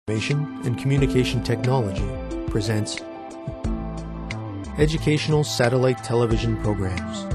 Information and Communication Technology presents Educational Satellite Television Programs.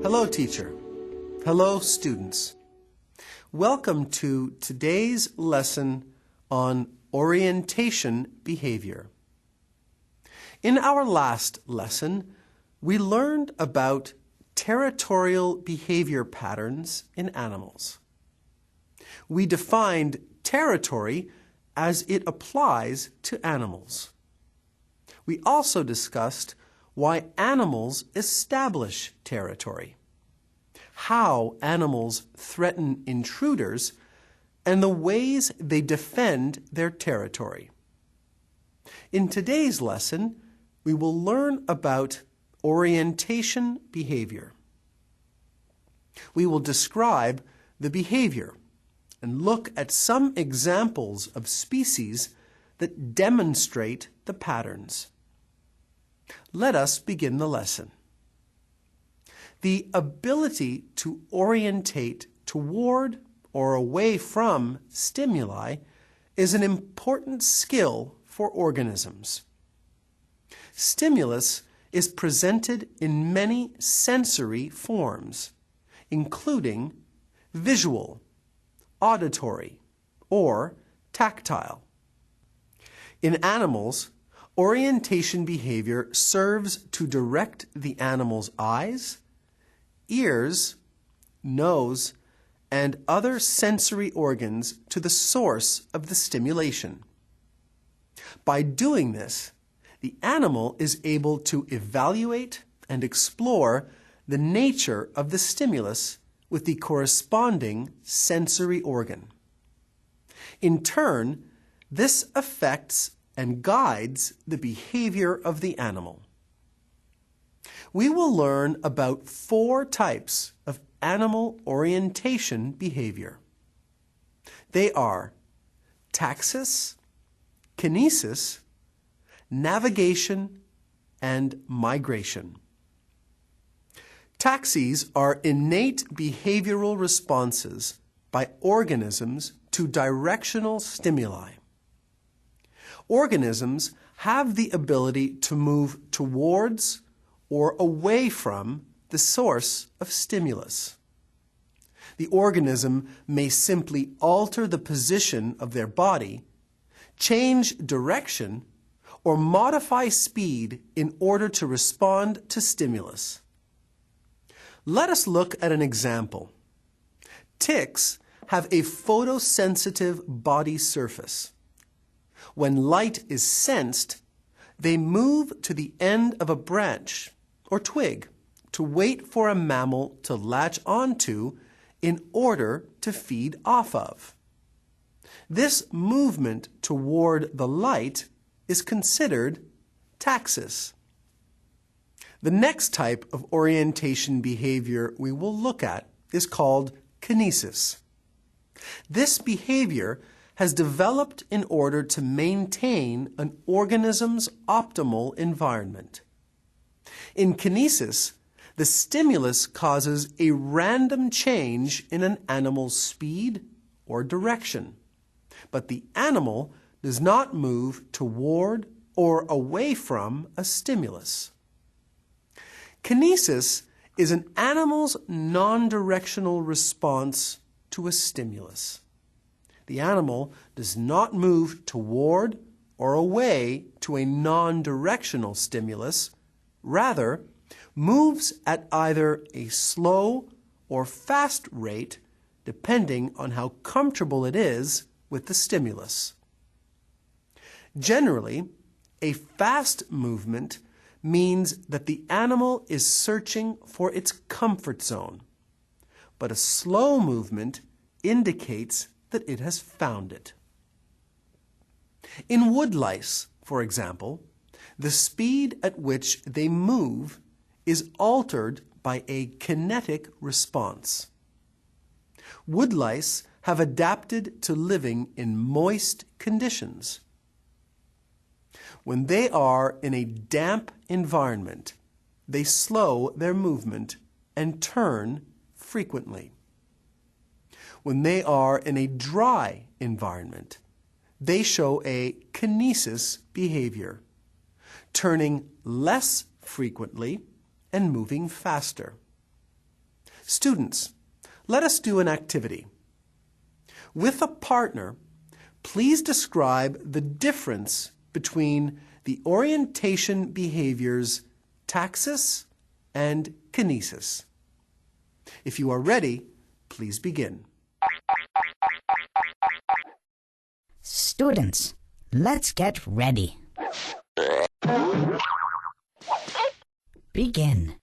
Hello, teacher. Hello, students. Welcome to today's lesson on orientation behavior. In our last lesson, we learned about territorial behavior patterns in animals. We defined territory as it applies to animals. We also discussed why animals establish territory, how animals threaten intruders, and the ways they defend their territory. In today's lesson, we will learn about orientation behavior. We will describe the behavior and look at some examples of species that demonstrate the patterns. Let us begin the lesson. The ability to orientate toward or away from stimuli is an important skill for organisms. Stimulus is presented in many sensory forms, including visual, auditory, or tactile. In animals, orientation behavior serves to direct the animal's eyes, ears, nose, and other sensory organs to the source of the stimulation. By doing this, the animal is able to evaluate and explore the nature of the stimulus with the corresponding sensory organ. In turn, this affects and guides the behavior of the animal. We will learn about 4 types of animal orientation behavior. They are taxis, kinesis, navigation, and migration. Taxis are innate behavioral responses by organisms to directional stimuli. Organisms have the ability to move towards or away from the source of stimulus. The organism may simply alter the position of their body, change direction, or modify speed in order to respond to stimulus. Let us look at an example. Ticks have a photosensitive body surface. When light is sensed, they move to the end of a branch or twig to wait for a mammal to latch onto in order to feed off of. This movement toward the light is considered taxis. The next type of orientation behavior we will look at is called kinesis. This behavior has developed in order to maintain an organism's optimal environment. In kinesis, the stimulus causes a random change in an animal's speed or direction, but the animal does not move toward or away from a stimulus. Kinesis is an animal's non-directional response to a stimulus. The animal does not move toward or away to a non-directional stimulus, rather moves at either a slow or fast rate depending on how comfortable it is with the stimulus. Generally, a fast movement means that the animal is searching for its comfort zone, but a slow movement indicates that it has found it. In woodlice, for example, the speed at which they move is altered by a kinetic response. Woodlice have adapted to living in moist conditions. When they are in a damp environment, they slow their movement and turn frequently. When they are in a dry environment, they show a kinesis behavior, turning less frequently and moving faster. Students, let us do an activity. With a partner, please describe the difference between the orientation behaviors taxis and kinesis. If you are ready, please begin. Students, let's get ready. Begin.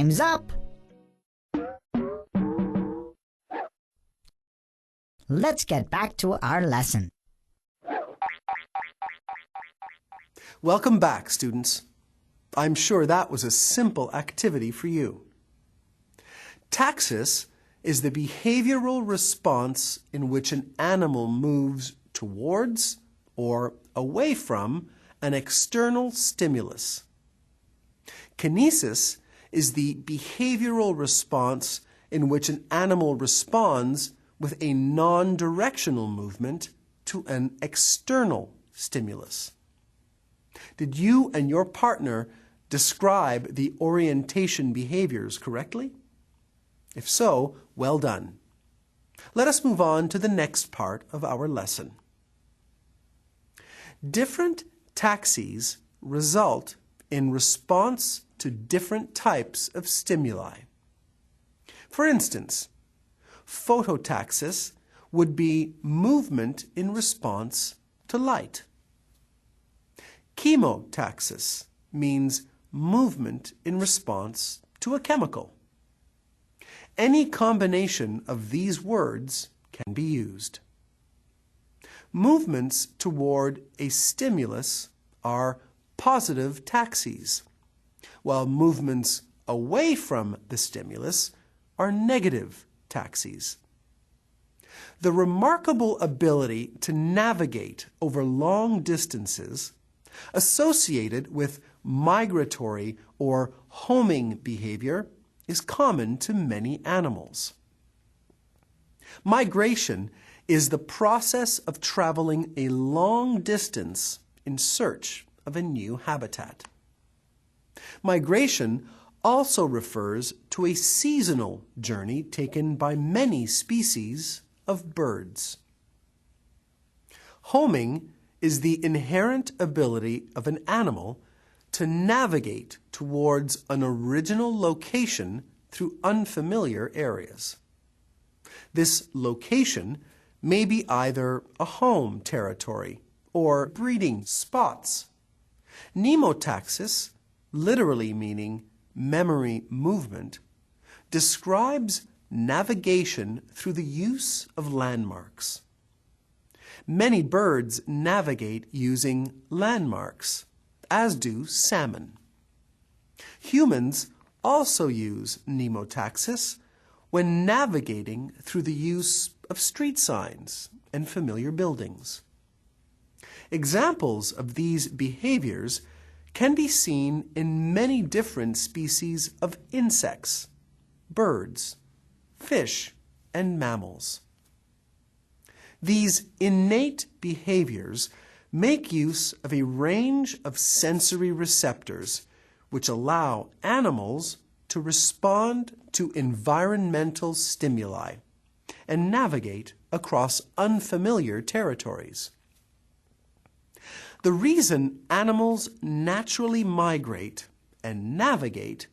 Time's up. Let's get back to our lesson. Welcome back, students. I'm sure that was a simple activity for you. Taxis is the behavioral response in which an animal moves towards or away from an external stimulus. Kinesis is the behavioral response in which an animal responds with a non-directional movement to an external stimulus. Did you and your partner describe the orientation behaviors correctly? If so, well done. Let us move on to the next part of our lesson. Different taxes result in response to different types of stimuli. For instance, phototaxis would be movement in response to light. Chemotaxis means movement in response to a chemical. Any combination of these words can be used. Movements toward a stimulus are positive taxes, while movements away from the stimulus are negative taxes. The remarkable ability to navigate over long distances associated with migratory or homing behavior is common to many animals. Migration is the process of traveling a long distance in search of a new habitat. Migration also refers to a seasonal journey taken by many species of birds. Homing is the inherent ability of an animal to navigate towards an original location through unfamiliar areas. This location may be either a home territory or breeding spots. Mnemotaxis, literally meaning memory movement, describes navigation through the use of landmarks. Many birds navigate using landmarks, as do salmon. Humans also use mnemotaxis when navigating through the use of street signs and familiar buildings. Examples of these behaviors can be seen in many different species of insects, birds, fish, and mammals. These innate behaviors make use of a range of sensory receptors which allow animals to respond to environmental stimuli and navigate across unfamiliar territories. The reason animals naturally migrate and navigate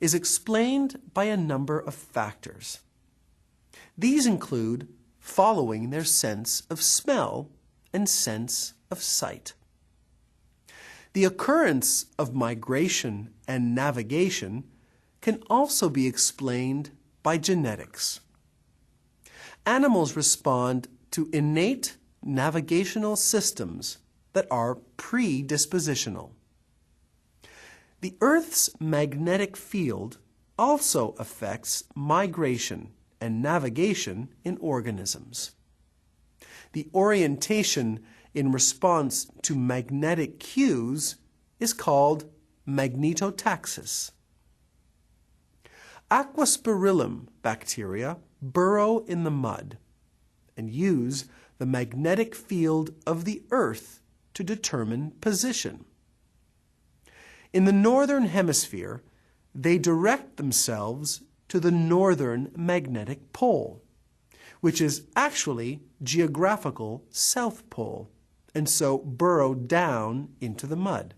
is explained by a number of factors. These include following their sense of smell and sense of sight. The occurrence of migration and navigation can also be explained by genetics. Animals respond to innate navigational systems that are predispositional. The Earth's magnetic field also affects migration and navigation in organisms. The orientation in response to magnetic cues is called magnetotaxis. Aquaspirillum bacteria burrow in the mud and use the magnetic field of the Earth to determine position. In the northern hemisphere, they direct themselves to the northern magnetic pole, which is actually geographical South Pole, and so burrow down into the mud.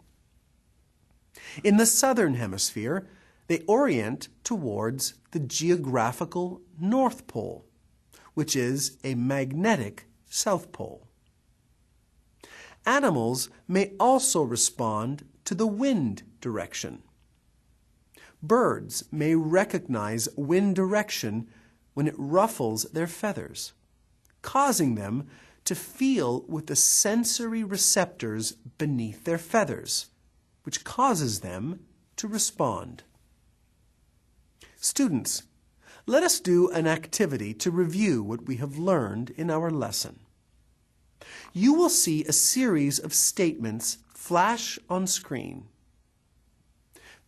In the southern hemisphere, they orient towards the geographical North Pole, which is a magnetic South Pole. Animals may also respond to the wind direction. Birds may recognize wind direction when it ruffles their feathers, causing them to feel with the sensory receptors beneath their feathers, which causes them to respond. Students, let us do an activity to review what we have learned in our lesson. You will see a series of statements flash on screen.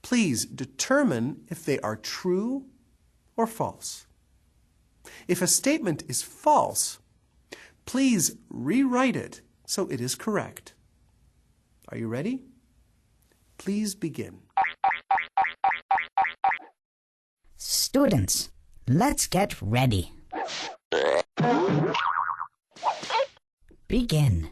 Please determine if they are true or false. If a statement is false, please rewrite it so it is correct. Are you ready? Please begin. Students, let's get ready. Begin.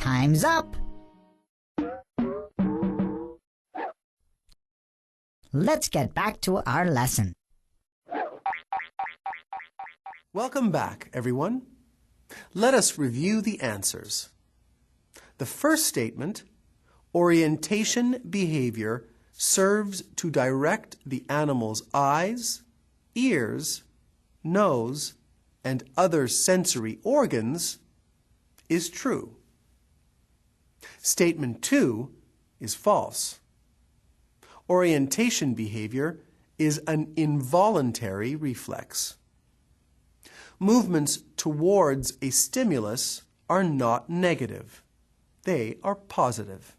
Time's up. Let's get back to our lesson. Welcome back, everyone. Let us review the answers. The first statement, orientation behavior serves to direct the animal's eyes, ears, nose, and other sensory organs, is true. Statement 2 is false. Orientation behavior is an involuntary reflex. Movements towards a stimulus are not negative. They are positive.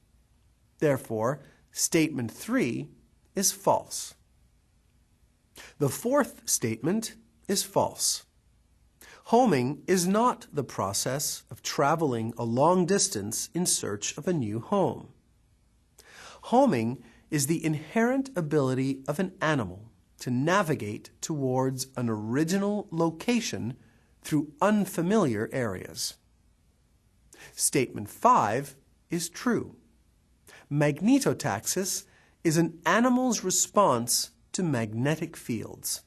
Therefore, statement 3 is false. The fourth statement is false. Homing is not the process of traveling a long distance in search of a new home. Homing is the inherent ability of an animal to navigate towards an original location through unfamiliar areas. Statement 5 is true. Magnetotaxis is an animal's response to magnetic fields.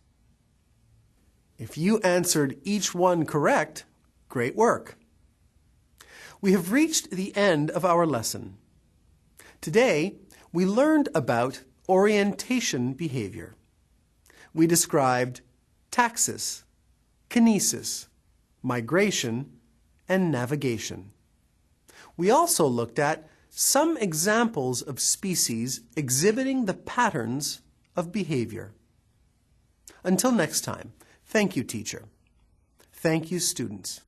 If you answered each one correct, great work. We have reached the end of our lesson. Today, we learned about orientation behavior. We described taxis, kinesis, migration, and navigation. We also looked at some examples of species exhibiting the patterns of behavior. Until next time, thank you, teacher. Thank you, students.